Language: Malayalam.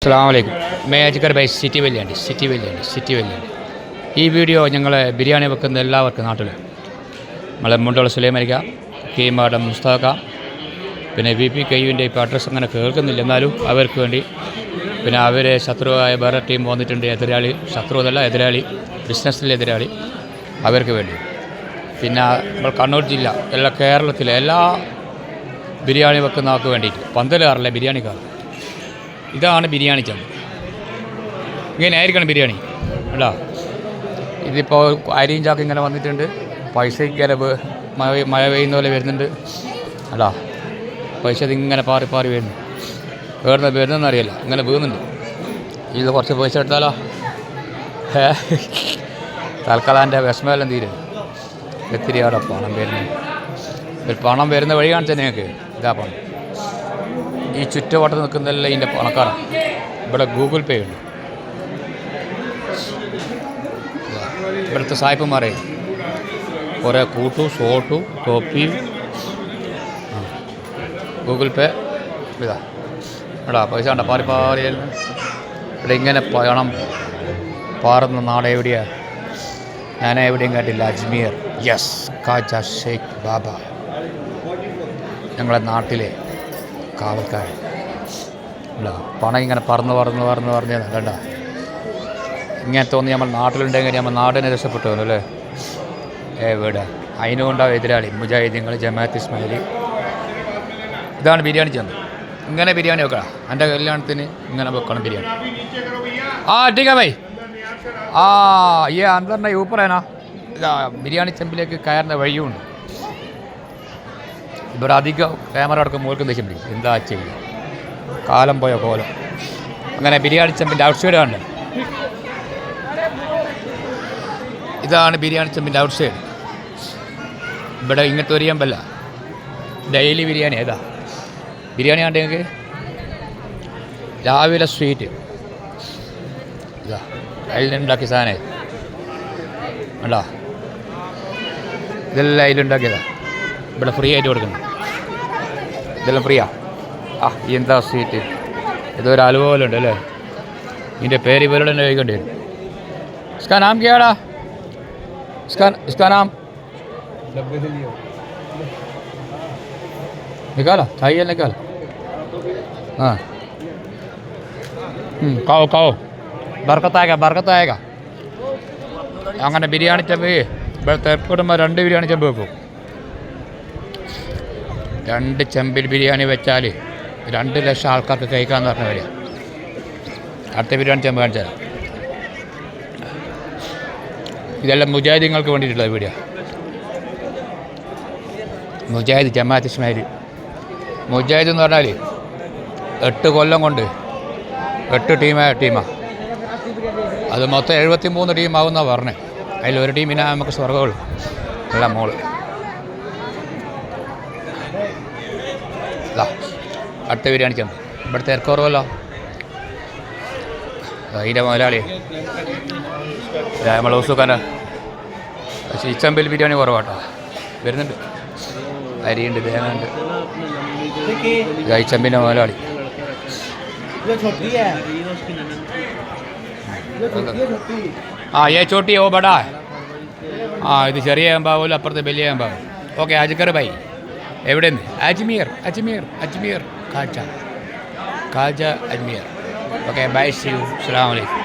അസ്സലാമലൈക്കും. മേജിക്കർ ബൈ സിറ്റി വെല്ലുണ്ട്. ഈ വീഡിയോ ഞങ്ങൾ ബിരിയാണി വെക്കുന്ന എല്ലാവർക്കും നാട്ടിൽ നമ്മളെ മുണ്ടുള്ള സുലൈമാനിക്ക കീമാടം മുസ്താഖ പിന്നെ വി പി കയ്യുവിൻ്റെ ഇപ്പോൾ അഡ്രസ്സ് അങ്ങനെ കേൾക്കുന്നില്ല, എന്നാലും അവർക്ക് വേണ്ടി പിന്നെ അവർ ശത്രുവായ വേറെ ടീം വന്നിട്ടുണ്ട്, എതിരാളി ശത്രുവല്ല എതിരാളി, ബിസിനസ്സിലെ എതിരാളി, അവർക്ക് വേണ്ടി. പിന്നെ നമ്മൾ കണ്ണൂർ ജില്ല എല്ലാ കേരളത്തിലെ എല്ലാ ബിരിയാണി വെക്കുന്ന ആൾക്ക് വേണ്ടിയിട്ട് പന്തലുകാരല്ലേ ബിരിയാണിക്കാർ. ഇതാണ് ബിരിയാണി ചന്ത. ഇങ്ങനെ ആയിരിക്കണം ബിരിയാണി അല്ല. ഇതിപ്പോൾ അരിയും ചാക്ക് ഇങ്ങനെ വന്നിട്ടുണ്ട്, പൈസയ്ക്ക് മഴ പെയ്യുന്ന പോലെ വരുന്നുണ്ട് അല്ല. പൈസ ഇതിങ്ങനെ പാറി വരുന്നു, വരുന്നതെന്ന് അറിയില്ല, ഇങ്ങനെ വീഴുന്നുണ്ട്. ഇത് കുറച്ച് പൈസ എടുത്താലോ തൽക്കാലം എൻ്റെ വിഷമമെല്ലാം തീരും. എത്തിരി അവിടെ പണം വരുന്നത്, പണം വരുന്ന വഴി കാണിച്ചാൽ നിങ്ങൾക്ക് ഇതാ പണം. ഈ ചുറ്റുവട്ടത്ത് നിൽക്കുന്നതെല്ലാം ഇതിൻ്റെ പണക്കാരാണ്. ഇവിടെ ഗൂഗിൾ പേ ഉണ്ട്. ഇവിടുത്തെ സായിപ്പന്മാരെ കുറേ കൂട്ടു സോട്ടു ടോപ്പി ഗൂഗിൾ പേ ഇതാ. എടാ പൈസ കണ്ട പാറി ഇവിടെ ഇങ്ങനെ പണം പാറുന്ന നാട് എവിടെയാണ്? ഞാൻ എവിടെയും കേട്ടില്ല. അജ്മീർ, യെസ്, ഖാജ ഷെയ്ഖ് ബാബ, ഞങ്ങളുടെ നാട്ടിലെ കാവൽക്കാരൻ. അല്ല പണം ഇങ്ങനെ പറന്ന് കണ്ട ഇങ്ങനെ തോന്നി നമ്മൾ നാട്ടിലുണ്ടെങ്കിൽ നമ്മൾ നാടിനെ രക്ഷപ്പെട്ടു അല്ലേ. എവിടെ അതിനും ഉണ്ടാവും എതിരാളി മുജാഹിദീങ്ങൾ, ജമാഅത്ത് ഇസ്മായിലി. ഇതാണ് ബിരിയാണി ചന്ത. ഇങ്ങനെ ബിരിയാണി വെക്കണം. എൻ്റെ കല്യാണത്തിന് ഇങ്ങനെ വെക്കണം ബിരിയാണി. ठीक है भाई. ये अंदर नहीं ऊपर है ना. ബിരിയാണി ചെമ്പിലേക്ക് കയറുന്ന വഴിയുണ്ട്. ഇവിടെ അധികം ക്യാമറ അടക്കം മുകൾക്ക് ദേഷ്യം പിടിക്കും. എന്താ ചെയ്യുക, കാലം പോയ കോലം. അങ്ങനെ ബിരിയാണി ചെമ്പിൻ്റെ ഔട്ട് സൈഡ് ആണ്. ഇതാണ് ബിരിയാണി ചെമ്പിൻ്റെ ഔട്ട് സൈഡ്. ഇവിടെ ഇങ്ങനത്തെ ഒരു ചെമ്പല്ല, ഡെയിലി ബിരിയാണി. ഏതാ ബിരിയാണി ആണെങ്കിൽ രാവിലെ സ്വീറ്റ് ഇതാ അതിലുണ്ടാക്കിയ സാധനം ഉണ്ടോ, ഇതെല്ലാം അതിലുണ്ടാക്കിയതാ. ഇവിടെ ഫ്രീ ആയിട്ട് കൊടുക്കുന്നു, ഇതെല്ലാം ഫ്രീയാ. എന്താ സ്വീറ്റ്, ഇതൊരു അലുവ പോലെ ഉണ്ട് അല്ലേ. ഇതിൻ്റെ പേര് ഇവരോട് തന്നെ കഴിക്കേണ്ടി വരും. इसका नाम क्या है? इसका नाम निकाला चाहिए निकाल. हाँ खाओ ബർക്കത്ത് ആയേക. അങ്ങനെ ബിരിയാണി ചെമ്പ് ഇവിടെ തെരപ്പെടുമ്പോൾ 2 ബിരിയാണി ചെമ്പ് വെക്കും. 2 ചെമ്പിൽ ബിരിയാണി വെച്ചാൽ 2 ലക്ഷം ആൾക്കാർക്ക് കഴിക്കാമെന്ന് പറഞ്ഞ വരിക. അടുത്ത ബിരിയാണി ചെമ്പ് കാണിച്ചാൽ ഇതെല്ലാം മുജാഹിദീങ്ങൾക്ക് വേണ്ടിയിട്ടുള്ള വീഡിയോ. മുജാഹിദ്, ജമാഅത്ത് ഇസ്മായിലി. മുജാഹിദ് എന്ന് പറഞ്ഞാൽ 8 കൊല്ലം കൊണ്ട് 8 ടീമാണ്. അത് മൊത്തം 73 ടീമാവുന്നാണ് പറഞ്ഞത്. അതിലൊരു ടീമിനാ നമുക്ക് സ്വർഗമുള്ളൂ. അല്ല മോള് അടുത്ത ബിരിയാണി ചെമ്പ്. ഇവിടുത്തെ ഇറക്കുറവല്ലോ അതിൻ്റെ മുതലാളി നമ്മൾ ഉസുഖാന. പക്ഷേ ഈ ചെമ്പിൽ ബിരിയാണി കുറവാട്ടോ, വരുന്നുണ്ട്. അരിയുണ്ട്, തേങ്ങ ഉണ്ട്. ഈ ചെമ്പിൻ്റെ മുതലാളി. ये छोटी है वो बड़ा है. ഇത് ചെറിയ അമ്പാവില്ല, അപ്പുറത്തെ വലിയ അമ്പാവ്. ഓക്കെ അജ്കർ ഭായി എവിടെ നിന്ന്? Ajmer Khwaja Ajmer. Okay bye, see you. അസ്സലാമു അലൈക്കും.